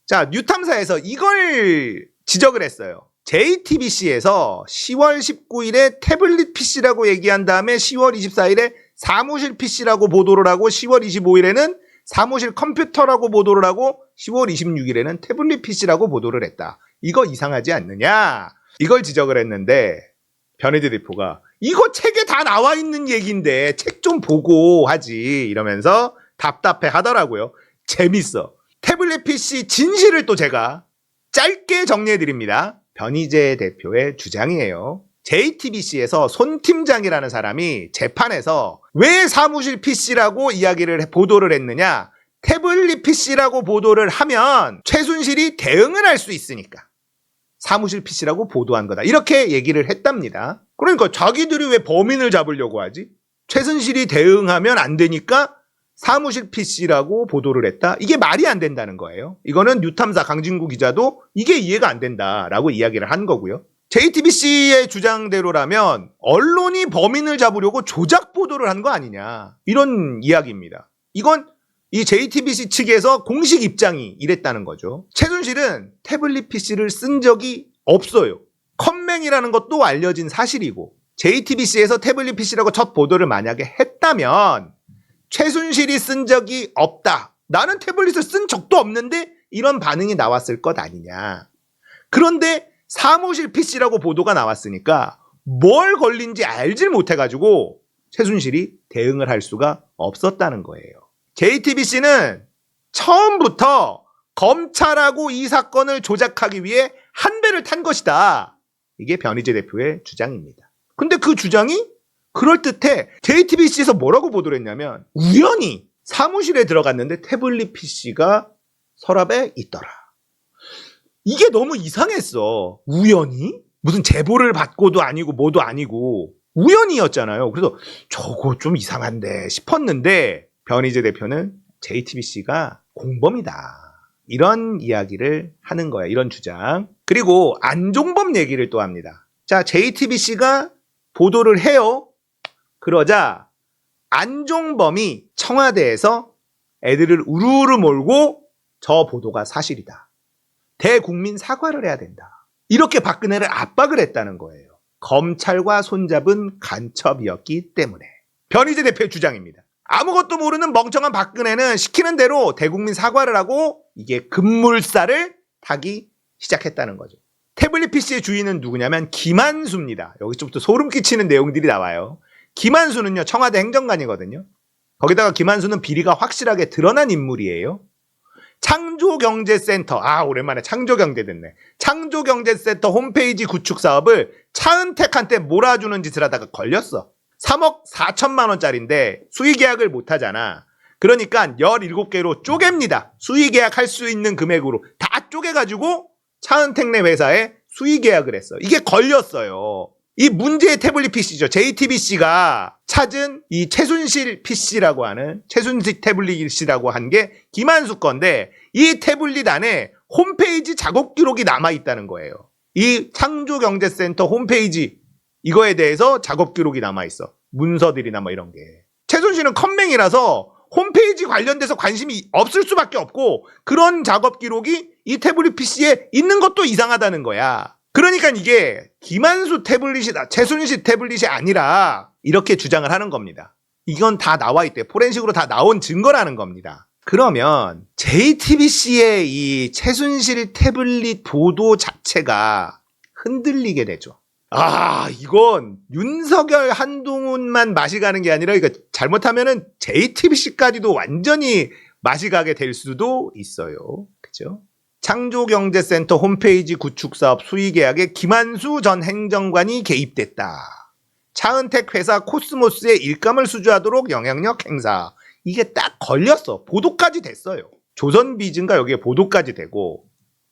자, 뉴탐사에서 이걸 지적을 했어요. JTBC에서 10월 19일에 태블릿 PC라고 얘기한 다음에 10월 24일에 사무실 PC라고 보도를 하고 10월 25일에는 사무실 컴퓨터라고 보도를 하고 10월 26일에는 태블릿 PC라고 보도를 했다. 이거 이상하지 않느냐? 이걸 지적을 했는데 변희재 대표가 이거 책에 다 나와 있는 얘기인데 책 좀 보고 하지 이러면서 답답해 하더라고요. 재밌어. 태블릿 PC 진실을 또 제가 짧게 정리해 드립니다. 변희재 대표의 주장이에요. JTBC에서 손 팀장이라는 사람이 재판에서 왜 사무실 PC라고 보도를 했느냐? 태블릿 PC라고 보도를 하면 최순실이 대응을 할 수 있으니까 사무실 PC라고 보도한 거다. 이렇게 얘기를 했답니다. 그러니까 자기들이 왜 범인을 잡으려고 하지? 최순실이 대응하면 안 되니까 사무실 PC라고 보도를 했다. 이게 말이 안 된다는 거예요. 이거는 뉴탐사 강진구 기자도 이게 이해가 안 된다라고 이야기를 한 거고요. JTBC의 주장대로라면 언론이 범인을 잡으려고 조작 보도를 한 거 아니냐. 이런 이야기입니다. 이건 이 JTBC 측에서 공식 입장이 이랬다는 거죠. 최순실은 태블릿 PC를 쓴 적이 없어요. 컴맹이라는 것도 알려진 사실이고 JTBC에서 태블릿 PC라고 첫 보도를 만약에 했다면 최순실이 쓴 적이 없다. 나는 태블릿을 쓴 적도 없는데 이런 반응이 나왔을 것 아니냐. 그런데 사무실 PC라고 보도가 나왔으니까 뭘 걸린지 알질 못해가지고 최순실이 대응을 할 수가 없었다는 거예요. JTBC는 처음부터 검찰하고 이 사건을 조작하기 위해 한 배를 탄 것이다. 이게 변희재 대표의 주장입니다. 근데 그 주장이 그럴듯해. JTBC에서 뭐라고 보도를 했냐면 우연히 사무실에 들어갔는데 태블릿 PC가 서랍에 있더라. 이게 너무 이상했어. 우연히? 무슨 제보를 받고도 아니고 뭐도 아니고 우연이었잖아요. 그래서 저거 좀 이상한데 싶었는데 변희재 대표는 JTBC가 공범이다. 이런 이야기를 하는 거야. 이런 주장. 그리고 안종범 얘기를 또 합니다. 자, JTBC가 보도를 해요. 그러자 안종범이 청와대에서 애들을 우르르 몰고 저 보도가 사실이다. 대국민 사과를 해야 된다. 이렇게 박근혜를 압박을 했다는 거예요. 검찰과 손잡은 간첩이었기 때문에. 변희재 대표의 주장입니다. 아무것도 모르는 멍청한 박근혜는 시키는 대로 대국민 사과를 하고 이게 급물살을 타기 시작했다는 거죠. 태블릿 PC의 주인은 누구냐면 김한수입니다. 여기서부터 소름 끼치는 내용들이 나와요. 김한수는요, 청와대 행정관이거든요. 거기다가 김한수는 비리가 확실하게 드러난 인물이에요. 창조경제센터, 오랜만에 창조경제 됐네. 창조경제센터 홈페이지 구축 사업을 차은택한테 몰아주는 짓을 하다가 걸렸어. 3억 4천만 원짜리인데 수의계약을 못하잖아. 그러니까 17개로 쪼갭니다. 수의계약할 수 있는 금액으로 다 쪼개가지고 차은택네 회사에 수의계약을 했어. 이게 걸렸어요. 이 문제의 태블릿 PC죠. JTBC가 찾은 이 최순실 PC라고 하는 최순실 태블릿이라고 한 게 김한수 건데 이 태블릿 안에 홈페이지 작업 기록이 남아있다는 거예요. 이 창조경제센터 홈페이지 이거에 대해서 작업 기록이 남아있어. 문서들이나 뭐 이런 게. 최순실은 컴맹이라서 홈페이지 관련돼서 관심이 없을 수밖에 없고 그런 작업 기록이 이 태블릿 PC에 있는 것도 이상하다는 거야. 그러니까 이게 김한수 태블릿이다. 최순실 태블릿이 아니라 이렇게 주장을 하는 겁니다. 이건 다 나와 있대. 포렌식으로 다 나온 증거라는 겁니다. 그러면 JTBC의 이 최순실 태블릿 보도 자체가 흔들리게 되죠. 이건 윤석열 한동훈만 맛이 가는 게 아니라 이거 잘못하면은 JTBC까지도 완전히 맛이 가게 될 수도 있어요. 그죠? 창조경제센터 홈페이지 구축 사업 수의 계약에 김한수 전 행정관이 개입됐다. 차은택 회사 코스모스의 일감을 수주하도록 영향력 행사. 이게 딱 걸렸어. 보도까지 됐어요. 조선비즈인가 여기에 보도까지 되고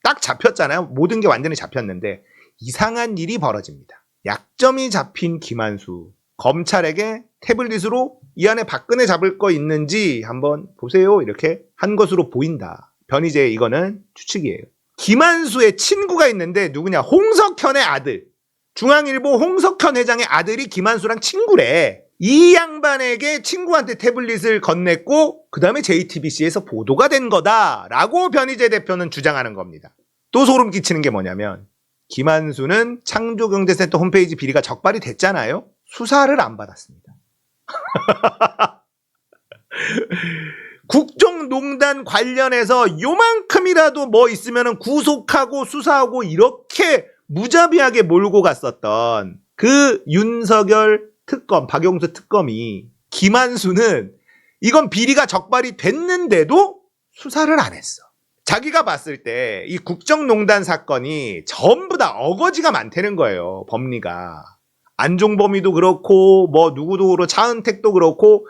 딱 잡혔잖아요. 모든 게 완전히 잡혔는데 이상한 일이 벌어집니다. 약점이 잡힌 김한수. 검찰에게 태블릿으로 이 안에 박근혜 잡을 거 있는지 한번 보세요. 이렇게 한 것으로 보인다. 변희재 이거는 추측이에요. 김한수의 친구가 있는데 누구냐? 홍석현의 아들. 중앙일보 홍석현 회장의 아들이 김한수랑 친구래. 이 양반에게 친구한테 태블릿을 건넸고 그 다음에 JTBC에서 보도가 된 거다라고 변희재 대표는 주장하는 겁니다. 또 소름 끼치는 게 뭐냐면 김한수는 창조경제센터 홈페이지 비리가 적발이 됐잖아요. 수사를 안 받았습니다. 국정농단 관련해서 요만큼이라도 뭐 있으면 구속하고 수사하고 이렇게 무자비하게 몰고 갔었던 그 윤석열 특검, 박용수 특검이 김한수는 이건 비리가 적발이 됐는데도 수사를 안 했어. 자기가 봤을 때 이 국정농단 사건이 전부 다 어거지가 많다는 거예요. 법리가. 안종범이도 그렇고 뭐 누구도 그렇고 차은택도 그렇고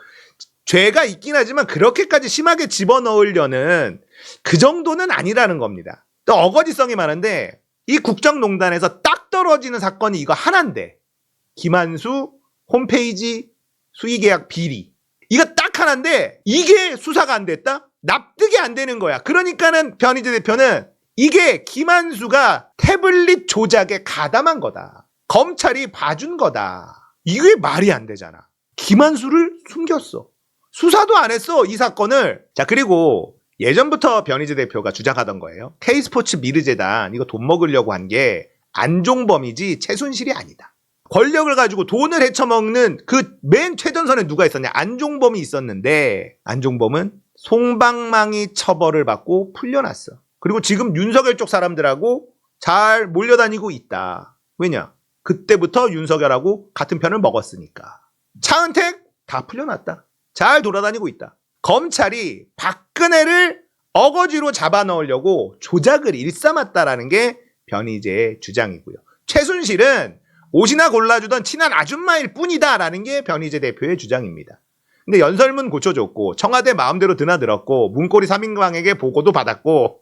죄가 있긴 하지만 그렇게까지 심하게 집어넣으려는 그 정도는 아니라는 겁니다. 또 어거지성이 많은데 이 국정농단에서 딱 떨어지는 사건이 이거 하나인데 김한수 홈페이지 수의계약 비리 이거 딱 하나인데 이게 수사가 안 됐다? 납득이 안 되는 거야. 그러니까는 변희재 대표는 이게 김한수가 태블릿 조작에 가담한 거다. 검찰이 봐준 거다. 이게 말이 안 되잖아. 김한수를 숨겼어. 수사도 안 했어, 이 사건을. 자, 그리고 예전부터 변희재 대표가 주장하던 거예요. K스포츠 미르재단 이거 돈 먹으려고 한 게 안종범이지 최순실이 아니다. 권력을 가지고 돈을 헤쳐먹는 그 맨 최전선에 누가 있었냐? 안종범이 있었는데 안종범은 솜방망이 처벌을 받고 풀려났어. 그리고 지금 윤석열 쪽 사람들하고 잘 몰려다니고 있다. 왜냐? 그때부터 윤석열하고 같은 편을 먹었으니까. 차은택 다 풀려났다. 잘 돌아다니고 있다. 검찰이 박근혜를 어거지로 잡아넣으려고 조작을 일삼았다라는 게 변희재의 주장이고요. 최순실은 옷이나 골라주던 친한 아줌마일 뿐이다라는 게 변희재 대표의 주장입니다. 근데 연설문 고쳐줬고 청와대 마음대로 드나들었고 문고리 3인방에게 보고도 받았고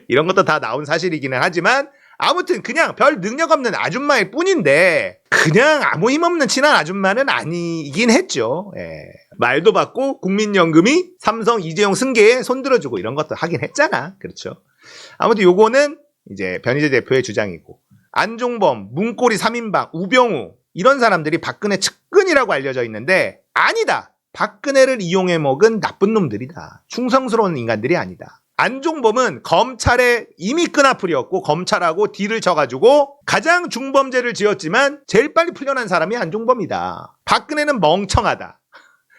이런 것도 다 나온 사실이기는 하지만 아무튼 그냥 별 능력 없는 아줌마일 뿐인데 그냥 아무 힘없는 친한 아줌마는 아니긴 했죠. 예. 말도 받고 국민연금이 삼성 이재용 승계에 손들어주고 이런 것도 하긴 했잖아. 그렇죠. 아무튼 요거는 이제 변희재 대표의 주장이고 안종범, 문고리 3인방, 우병우 이런 사람들이 박근혜 측근이라고 알려져 있는데 아니다. 박근혜를 이용해 먹은 나쁜 놈들이다. 충성스러운 인간들이 아니다. 안종범은 검찰에 이미 끈앞풀이었고 검찰하고 딜을 쳐가지고 가장 중범죄를 지었지만 제일 빨리 풀려난 사람이 안종범이다. 박근혜는 멍청하다.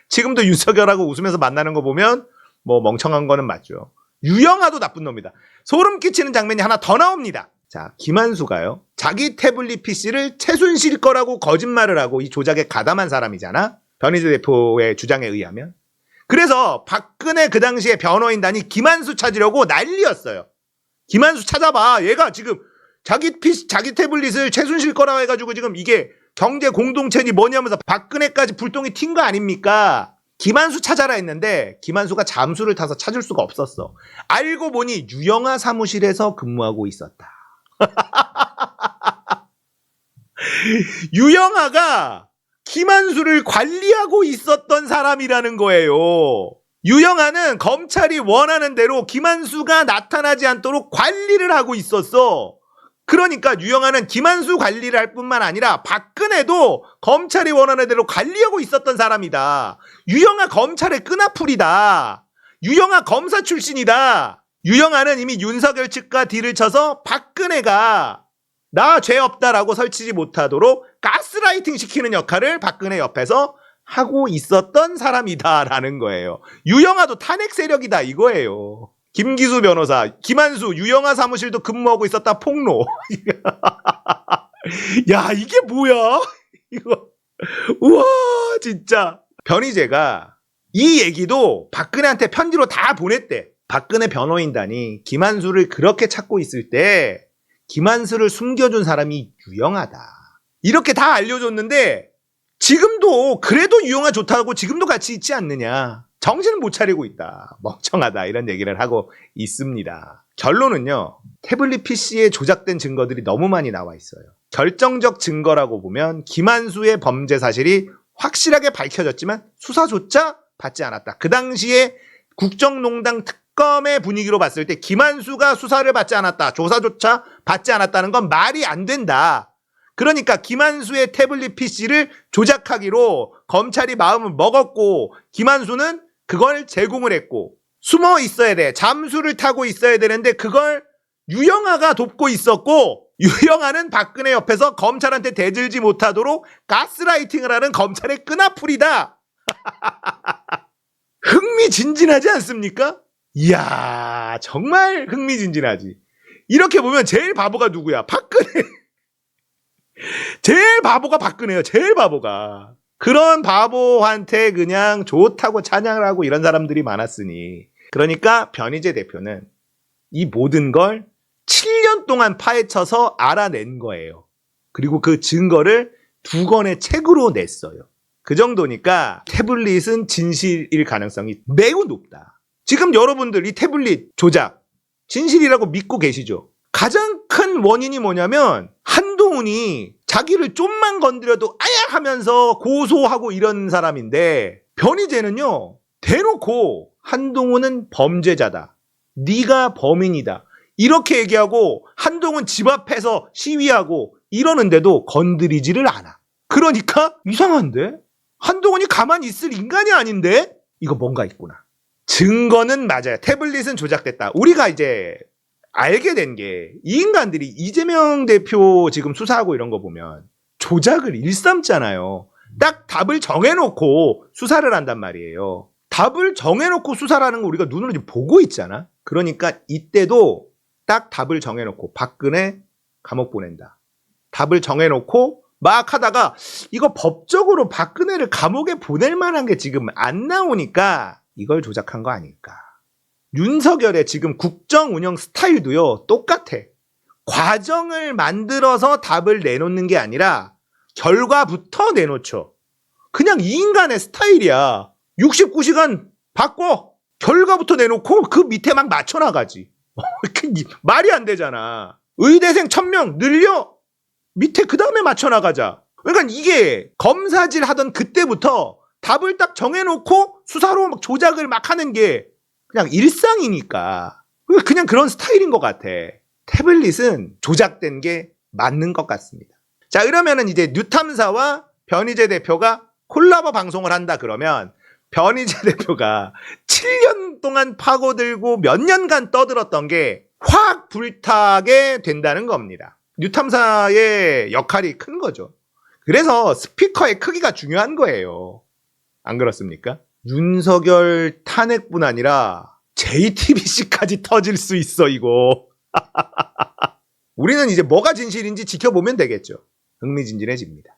지금도 윤석열하고 웃으면서 만나는 거 보면 뭐 멍청한 거는 맞죠. 유영아도 나쁜 놈이다. 소름 끼치는 장면이 하나 더 나옵니다. 자, 김한수가요. 자기 태블릿 PC를 최순실 거라고 거짓말을 하고 이 조작에 가담한 사람이잖아. 변희재 대표의 주장에 의하면. 그래서 박근혜 그 당시에 변호인단이 김한수 찾으려고 난리였어요. 김한수 찾아봐. 얘가 지금 자기 태블릿을 최순실 거라고 해가지고 지금 이게 경제 공동체니 뭐냐면서 박근혜까지 불똥이 튄 거 아닙니까? 김한수 찾아라 했는데 김한수가 잠수를 타서 찾을 수가 없었어. 알고 보니 유영아 사무실에서 근무하고 있었다. 유영아가 김한수를 관리하고 있었던 사람이라는 거예요. 유영아는 검찰이 원하는 대로 김한수가 나타나지 않도록 관리를 하고 있었어. 그러니까 유영아는 김한수 관리를 할 뿐만 아니라 박근혜도 검찰이 원하는 대로 관리하고 있었던 사람이다. 유영아 검찰의 끈앞풀이다. 유영아 검사 출신이다. 유영아는 이미 윤석열 측과 딜을 쳐서 박근혜가 나 죄 없다라고 설치지 못하도록 가스라이팅 시키는 역할을 박근혜 옆에서 하고 있었던 사람이다라는 거예요. 유영아도 탄핵 세력이다 이거예요. 김기수 변호사, 김한수, 유영아 사무실도 근무하고 있었다 폭로. 야 이게 뭐야? 이거 우와 진짜. 변희재가 이 얘기도 박근혜한테 편지로 다 보냈대. 박근혜 변호인단이 김한수를 그렇게 찾고 있을 때 김한수를 숨겨준 사람이 유영아다. 이렇게 다 알려줬는데 지금도 그래도 유영아 좋다고 지금도 같이 있지 않느냐. 정신을 못 차리고 있다. 멍청하다. 이런 얘기를 하고 있습니다. 결론은요. 태블릿 PC에 조작된 증거들이 너무 많이 나와 있어요. 결정적 증거라고 보면 김한수의 범죄 사실이 확실하게 밝혀졌지만 수사조차 받지 않았다. 그 당시에 국정농단 특검의 분위기로 봤을 때 김한수가 수사를 받지 않았다. 조사조차 받지 않았다는 건 말이 안 된다. 그러니까 김한수의 태블릿 PC를 조작하기로 검찰이 마음을 먹었고 김한수는 그걸 제공을 했고 숨어 있어야 돼. 잠수를 타고 있어야 되는데 그걸 유영아가 돕고 있었고 유영아는 박근혜 옆에서 검찰한테 대들지 못하도록 가스라이팅을 하는 검찰의 끈앞풀이다. 흥미진진하지 않습니까? 이야, 정말 흥미진진하지. 이렇게 보면 제일 바보가 누구야? 박근혜. 제일 바보가 박근혜예요. 제일 바보가. 그런 바보한테 그냥 좋다고 찬양을 하고 이런 사람들이 많았으니. 그러니까 변희재 대표는 이 모든 걸 7년 동안 파헤쳐서 알아낸 거예요. 그리고 그 증거를 2권의 책으로 냈어요. 그 정도니까 태블릿은 진실일 가능성이 매우 높다. 지금 여러분들 이 태블릿 조작 진실이라고 믿고 계시죠? 가장 큰 원인이 뭐냐면 한동훈이 자기를 좀만 건드려도 아야 하면서 고소하고 이런 사람인데 변희재는요 대놓고 한동훈은 범죄자다. 네가 범인이다. 이렇게 얘기하고 한동훈 집 앞에서 시위하고 이러는데도 건드리지를 않아. 그러니까 이상한데? 한동훈이 가만히 있을 인간이 아닌데? 이거 뭔가 있구나. 증거는 맞아요. 태블릿은 조작됐다. 우리가 이제 알게 된 게 이 인간들이 이재명 대표 지금 수사하고 이런 거 보면 조작을 일삼잖아요. 딱 답을 정해놓고 수사를 한단 말이에요. 답을 정해놓고 수사를 하는 거 우리가 눈으로 지금 보고 있잖아. 그러니까 이때도 딱 답을 정해놓고 박근혜 감옥 보낸다. 답을 정해놓고 막 하다가 이거 법적으로 박근혜를 감옥에 보낼 만한 게 지금 안 나오니까 이걸 조작한 거 아닐까. 윤석열의 지금 국정 운영 스타일도요 똑같아. 과정을 만들어서 답을 내놓는 게 아니라 결과부터 내놓죠. 그냥 이 인간의 스타일이야. 69시간 바꿔. 결과부터 내놓고 그 밑에 막 맞춰나가지. 말이 안 되잖아. 의대생 1000명 늘려. 밑에 그 다음에 맞춰나가자. 그러니까 이게 검사질 하던 그때부터 답을 딱 정해놓고 수사로 막 조작을 막 하는 게 그냥 일상이니까. 그냥 그런 스타일인 것 같아. 태블릿은 조작된 게 맞는 것 같습니다. 자, 그러면은 이제 뉴탐사와 변희재 대표가 콜라보 방송을 한다 그러면 변희재 대표가 7년 동안 파고들고 몇 년간 떠들었던 게 확 불타게 된다는 겁니다. 뉴탐사의 역할이 큰 거죠. 그래서 스피커의 크기가 중요한 거예요. 안 그렇습니까? 윤석열 탄핵뿐 아니라 JTBC까지 터질 수 있어 이거. 우리는 이제 뭐가 진실인지 지켜보면 되겠죠. 흥미진진해집니다.